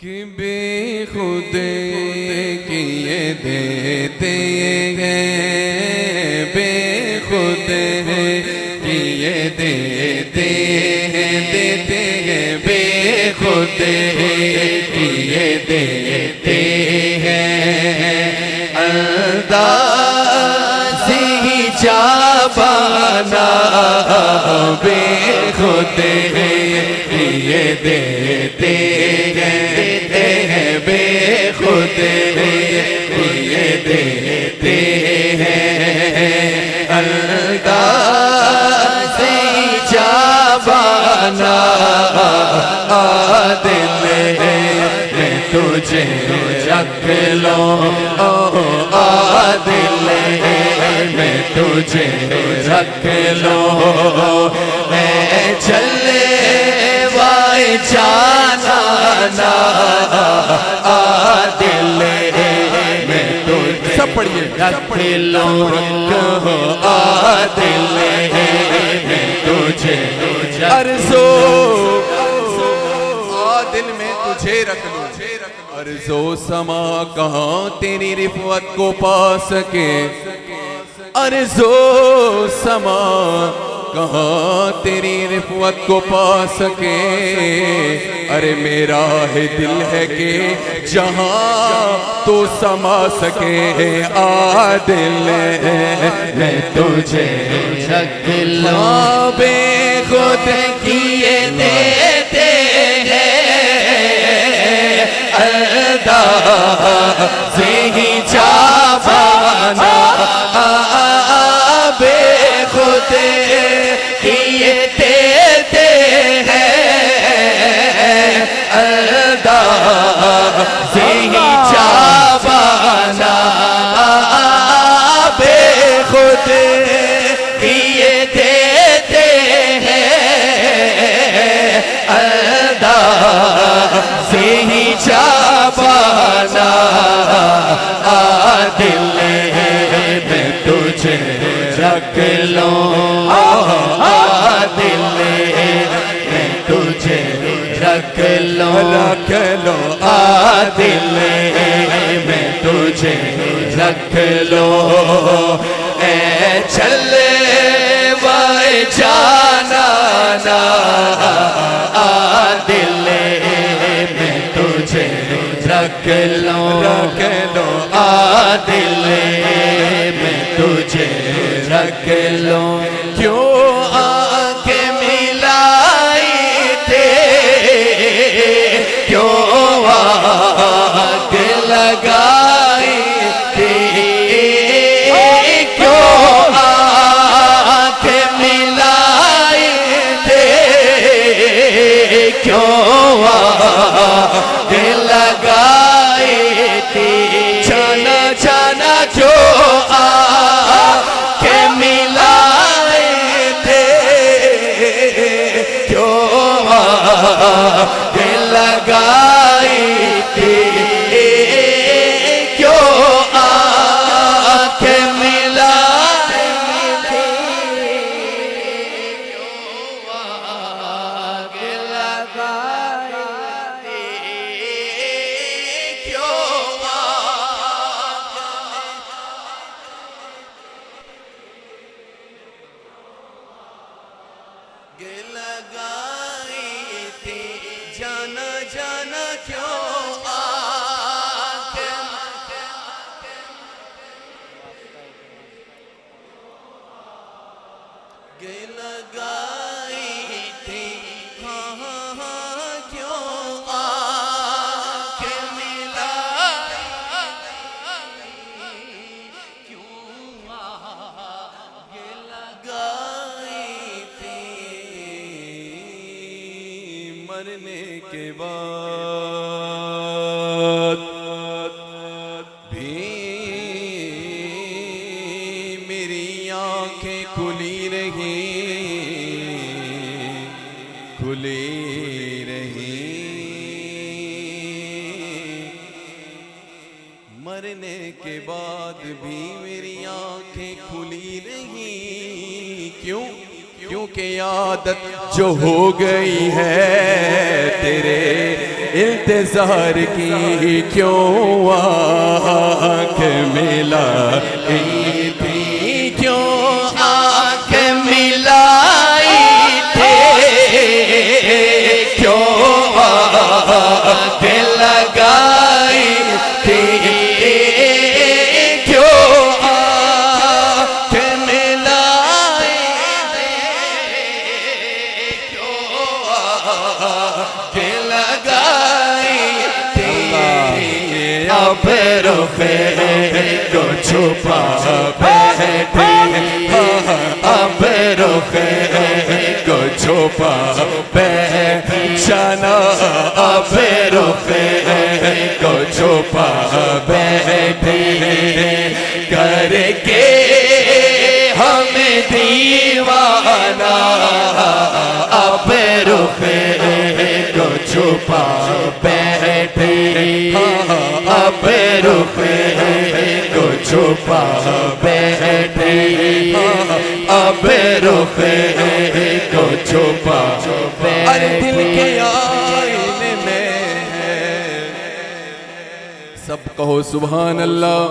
کہ بے خود کیے دیتے ہیں، بے خود کیے دیتے ہیں، دیتے ہیں بے خود کیے دیتے ہیں، انداز ہی جابانا بے خود کیے دیتے ہیں، بے خود کیے دیتے ہیں، انداز جابانا دل میں تجھے رکھ لو، دل میں تجھے رکھ لو، اے چلے وائے جانا دل میں تجھے سب پڑھیے رکھ لو، دل میں تجھے ارزو، دل میں تجھے رکھ لو، ارض و سما کہاں تیری رفعت کو پا سکے، ارض و سما کہاں تیری رفعت کو پا سکے، ارے میرا ہے دل ہے کہ جہاں تو سما سکے، دل میں تجھے رکھ لو، بے خود کیے دیتے ہیں، انداز ہی جابانا بے خود کیے دیتے ہیں، انداز ہی جابانا بے خود کیے دیتے ہیں، انداز ہی جابانا دل میں تجھے رکھ لو، دل میں تجھے رکھ لو، رکھ لو، دل میں تجھے رکھ لو، اے چلے وائے جانا دل میں تجھے رکھ لو، رکھ لو، دل میں تجھے رکھ لو، کیوں آنکھیں ملائی تھے، کیوں آنکھ لگائی تھی، کیوں آنکھیں ملائی تھے، کیوں آنکھ لگائی تھی، جانا جانا کیوں آنکھیں ملائی تھے، کیوں آنکھیں لگائی تھی، کیوں آنکھیں ملائی تھی، کیوں آنکھیں لگائی تھی، کیوں لگائی تھی، جانا جانا کیوں لگائی تھی، ہاں ہاں ہاں کیوں آنکھیں ملائی، کیوں آنکھیں لگائی تھی، مرنے کے بعد بھی میری آنکھیں کھلی رہی، کھلی رہی، مرنے کے بعد بھی میری آنکھیں کھلی رہی، کیوں کیونکہ عادت جو ہو گئی ہے تیرے انتظار کی کیوں آنکھ ملائی تھی، کیوں آنکھ ملائی تھے، کیوں آنکھ لگائی تھی، کیوں آنکھ ملائی تھی، کیوں آنکھ لگائی تھی، اب رخ کو چھپا بیٹھے، اب رخ کو چھپا پہچانا، اب رخ کو چھپا بیٹھے، کر کے ہمیں دیوانہ، اب رخ کو چھپا بیٹھے، اب رخ کو چھپا بیٹھے، اب رخ کو چھپا بیٹھے۔ ارے دل کے آئینے میں ہے، سب کہو سبحان اللہ۔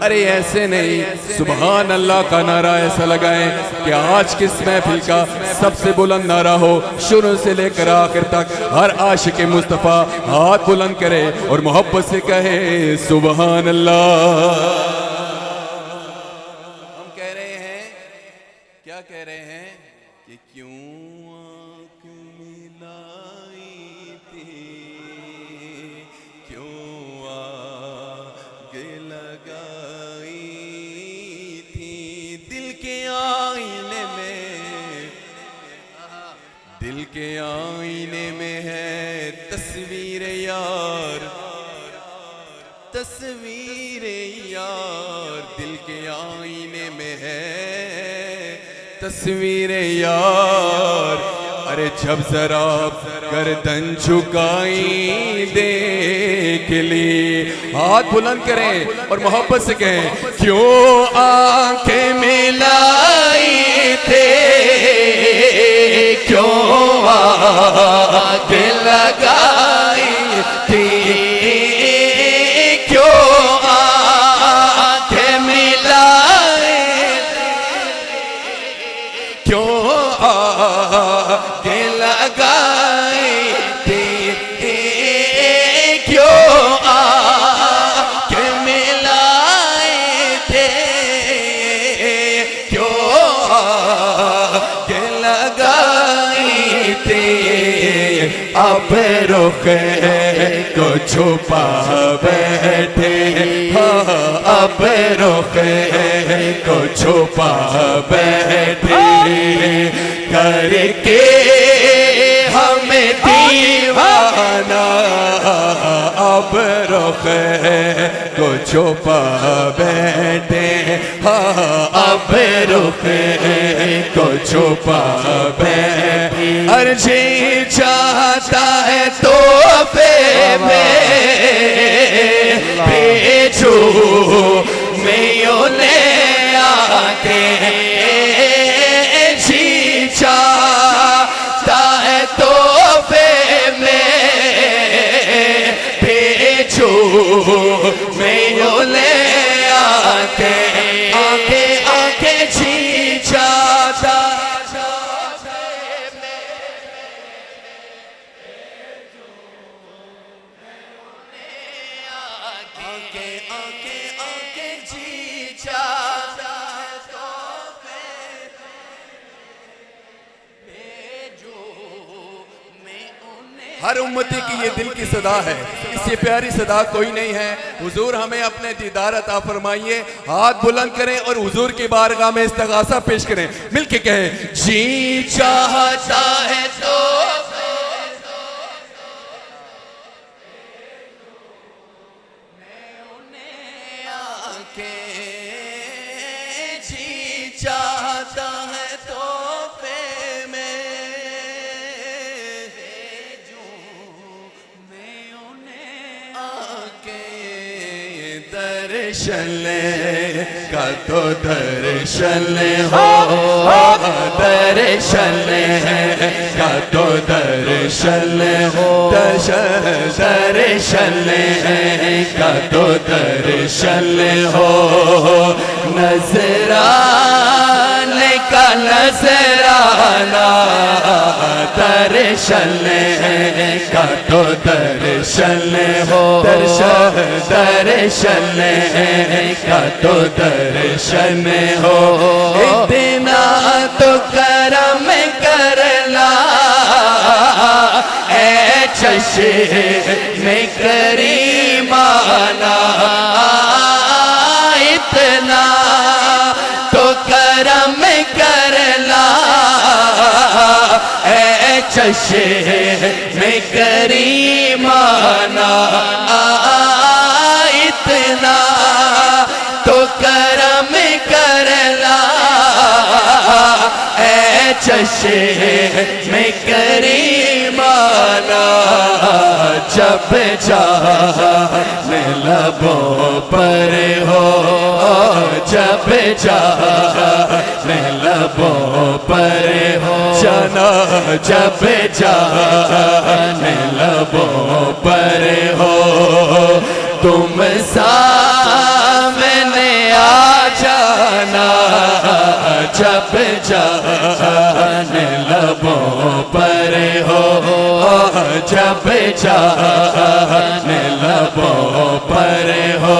ارے ایسے نہیں، سبحان اللہ کا نعرہ ایسا لگائیں کہ آج کس محفل کا سب سے بلند نعرہ ہو، شروع سے لے کر آخر تک ہر عاشق مصطفیٰ ہاتھ بلند کرے اور محبت سے کہے سبحان اللہ۔ ہم کہہ رہے ہیں، کیا کہہ رہے ہیں کہ کیوں آنکھ ملائی تھی، کیوں آگ لگائی تھی، دل کے آئینے میں، دل کے آئینے میں ہے تصویر یار، تصویر یار، دل کے آئینے میں ہے تصویر یار۔ ارے جب ذرا گردن جھکائی دیکھ لی، ہاتھ بلند کریں اور محبت سے کہیں کیوں آنکھیں ملائی تھے، کیوں آنکھ لگائی تھی، کیوں آنکھ ملائی تھی، کیوں آنکھ لگائی تھی، کیوں آنکھ ملائی تھی، کیوں آنکھ لگائی تھی، اب رخ کو چھپا بیٹھے، اب رخ کو چھپا بیٹھے، کر کے ہمیں دیوانہ، اب رخ کو چھپا بیٹھے، اب رخ کو چھپا بیٹھے، ہر جی چاہتا ہے تحفے میں بھیجو میں انہیں آ کے، جی چاہتا ہے تحفے میں بھیجو میں انہیں آ کے، آنکھیں آنکھیں جی چاہتا ہر امتی کی یہ دل کی صدا ہے، اس سے پیاری صدا کوئی نہیں ہے۔ حضور ہمیں اپنے دیدار عطا فرمائیے، ہاتھ بلند کریں اور حضور کی بارگاہ میں استغاثہ پیش کریں، مل کے کہیں جی چاہتا ہے تو میں انہیں آ کے، جی چاہتا ہے تحفے میں بھیجوں میں انہیں آ کے، درشن کا تو درشن ہو درشن کا تو درشن ہو درشن کا تو درشن ہو نظرانے کا نظرانہ درشن کا تو درشن ہو درشن کا تو درشن ہو اتنا تو کرم کرنا اے چشم کریمانہ اتنا تو کرم کرنا اے چشم کریمانہ اتنا تو کرم کرنا اے چشم کریمانہ جب جانے لبوں پر ہو جب جانے لبوں پر ہو جانا جب جانے لبوں پر ہو تم سامنے آ جانا جب جانے لبوں پر ہو جب جانے لبوں پر ہو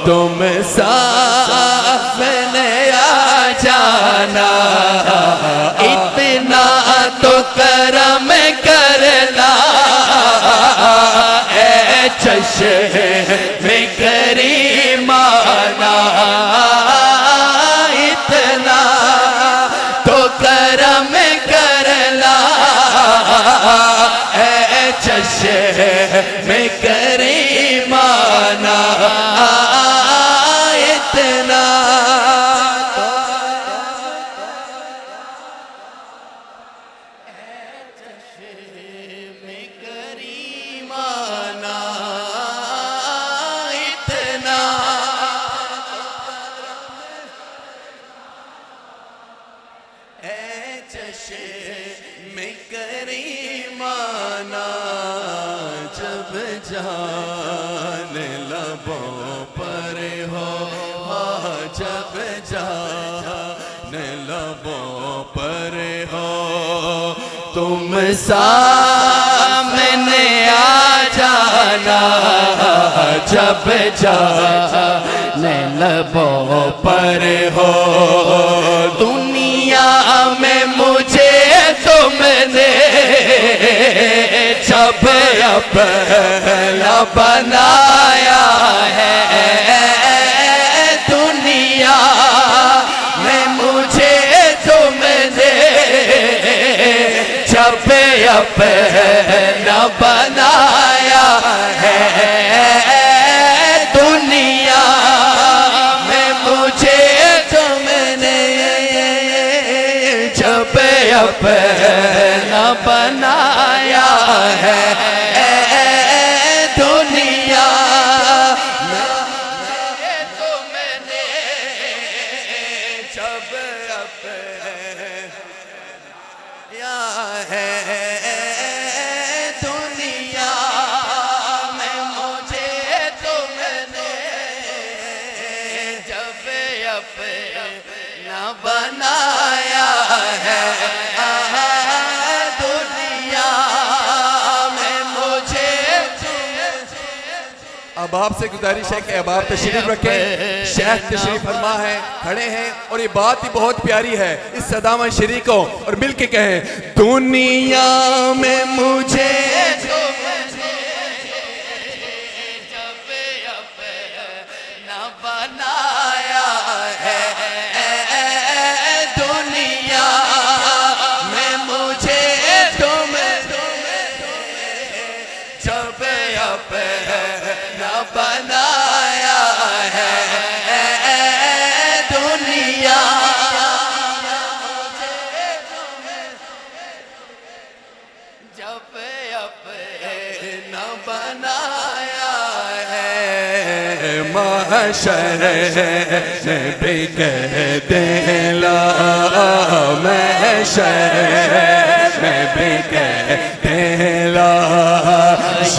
تم سامنے آ جانا اتنا تو کرم کرنا اے چشم کریمانہ اتنا تو کرم کرنا اے چشم کریمانہ اتنا چشم کریمانہ جب جانے لبوں پر ہو جب جانے لبوں پر ہو تم سامنے آ جانا جب جانے لبوں پر ہو دنیا میں مجھے تم نے جب اپنا بنایا ہے دنیا میں مجھے تم نے جب اپنا بنایا ہے دنیا میں مجھے تم نے جب اپنا بنایا ہے دنیا میں تم نے جب اپنا ہے دنیا میں مجھے تم نے جب اپنا بنایا ہے دنیا میں مجھے اب آپ سے گزارش ہے کہ اب آپ تشریف رکھیں شیخ تشریف فرما ہے کھڑے ہیں اور یہ بات ہی بہت پیاری ہے اس صدامہ شریک کو اور مل کے کہیں دنیا میں مجھے بنایا ہے دنیا میں مجھے تم جب اپنا بنایا ہے دنیا جب اپنا بنایا ہے محشر میں بھی کہتے لا محشر میں بھی کہتے لا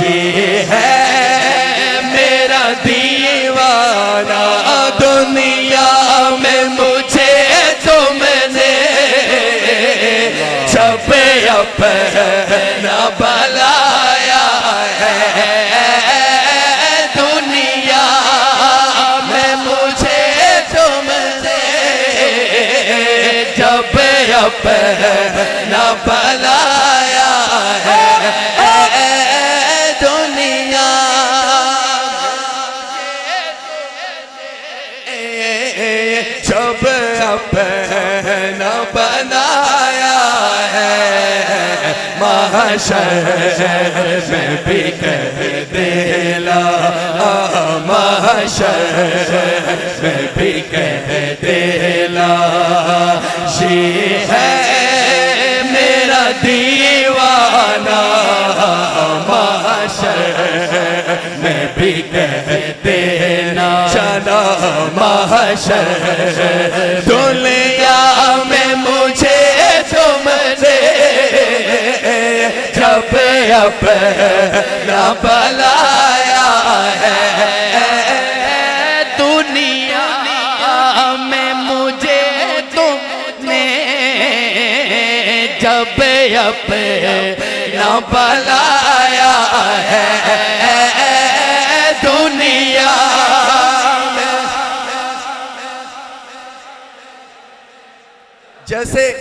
یہ ہے میرا دیوانہ دنیا میں مجھے تم نے جب اپنا بلایا ہے دنیا میں مجھے تم نے جب اپنا بلایا ہے دنیا جب اپنا بنایا ہے محشر میں بھی کہتے لا محشر میں بھی کہتے لا یہ ہے میرا دیوانہ محشر میں بھی کہتے نا چلا محشر دنیا میں مجھے تم نے جب اپنا بلایا ہے دنیا میں مجھے تم نے جب اپنا بلایا ہے دنیا جیسے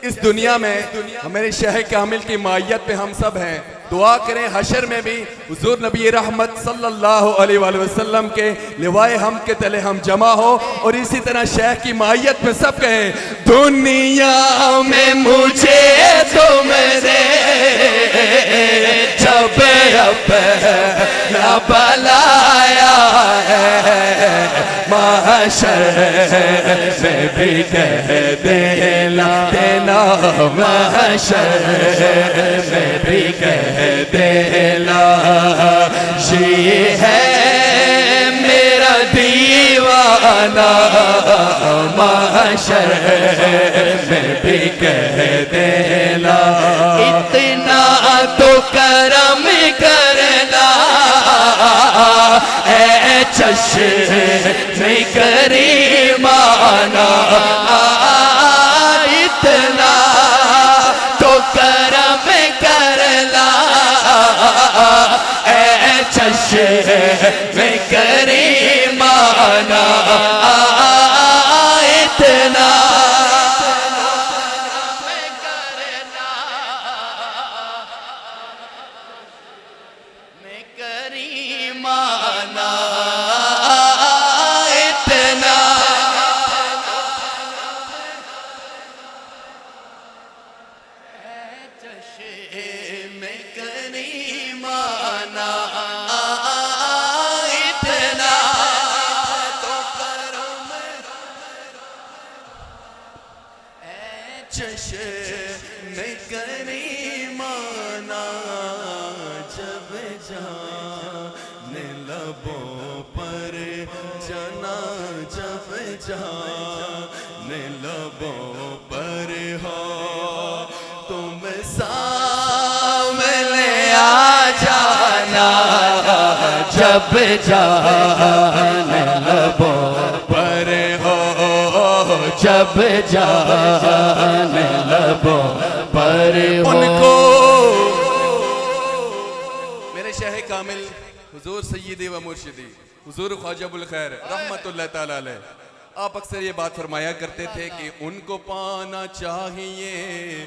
اس دنیا میں ہمارے شہ کامل کی معیت پہ ہم سب ہیں دعا کریں حشر میں بھی حضور نبی رحمت صلی اللہ علیہ وآلہ وسلم کے لوائے ہم کے تلے ہم جمع ہو اور اسی طرح شیخ کی معیت میں سب کہیں دنیا میں مجھے تم نے جب اپنا بلایا ہے محشر میں بھی کہتے دینا محشر میں بھی کہتے لا یہ ہے میرا دیوانہ محشر میں بھی کہتے لا اتنا تو کرم کرنا اے چشم کریمانہ اتنا تو کرم کرنا اے چشم کریمانہ اتنا چشم کریمانہ جب جانے لبوں پر جنا جب جانے لبوں پر ہو تم سامنے آ جانا جب جانے لبوں پر ہو جب جانے لبوں پر ہو ان کو میرے شیخ کامل حضور سیدی و مرشدی حضور خواجہ ابوالخیر رحمت اللہ تعالیٰ علیہ آپ اکثر یہ بات فرمایا کرتے تھے کہ ان کو پانا چاہیے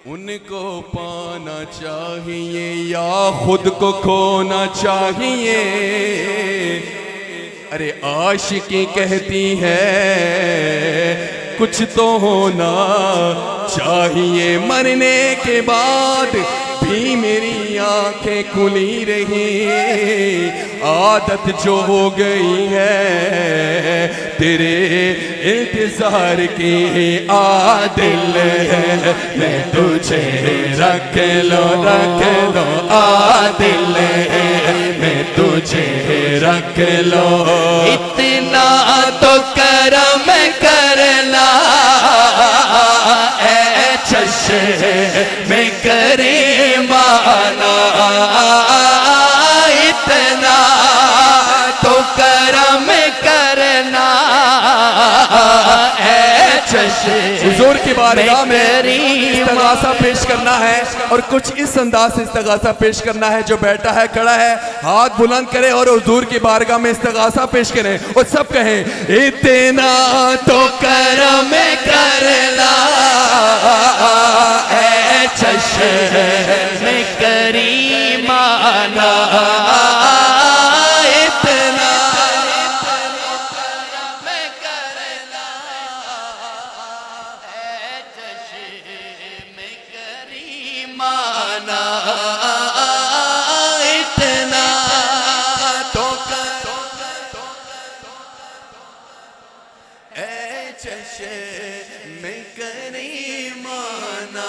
ان کو پانا چاہیے یا خود کو کھونا چاہیے ارے عاشقی کہتی ہے کچھ تو ہونا چاہیے مرنے کے بعد بھی میری آنکھیں کھلی رہی عادت جو ہو گئی ہے تیرے انتظار کی عادل میں تجھے رکھ لو عادل میں تجھے رکھ لو اتنا تو کرم کرنا اے چشم کریمانہ اتنا تو کرم کرنا اے چشم حضور کی بارگاہ میں استغاثہ پیش کرنا ہے اور کچھ اس انداز سے استغاثہ پیش کرنا ہے. جو بیٹھا ہے کھڑا ہے ہاتھ بلند کرے اور حضور کی بارگاہ میں استغاثہ پیش کریں اور سب کہیں اتنا تو کرم کرنا اے چشم کریمانہ اتنا کرم کرنا اے چشم کریمانہ اتنا تو اے چشم کریمانہ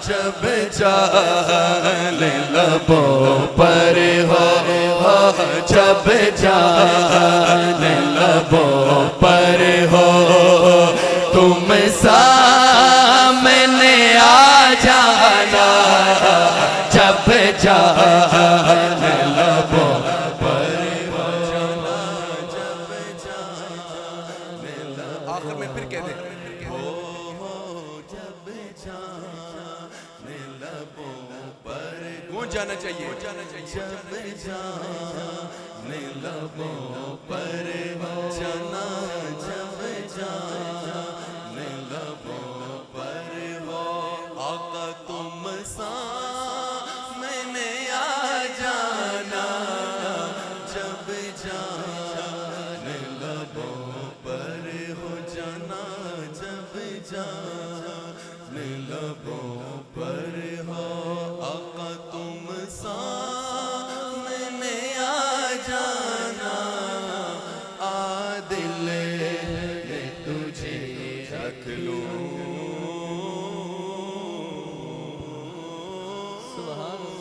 جب جان لبوں پر ہو جب جان لبوں پر ہو تم سامنے آ جانا جب جان لبوں آخر میں پھر کہہ دیں گونج جانا چاہیے جب جان لبوں پر ہو جانا جب جان لبوں پر ہو آقا تم سامنے آ جانا جب جان لبوں پر ہو جانا جب جان لبوں پر ہو آقا تم سامنے آ جانا عادل میں تجھے رکھ لوں سبحان اللہ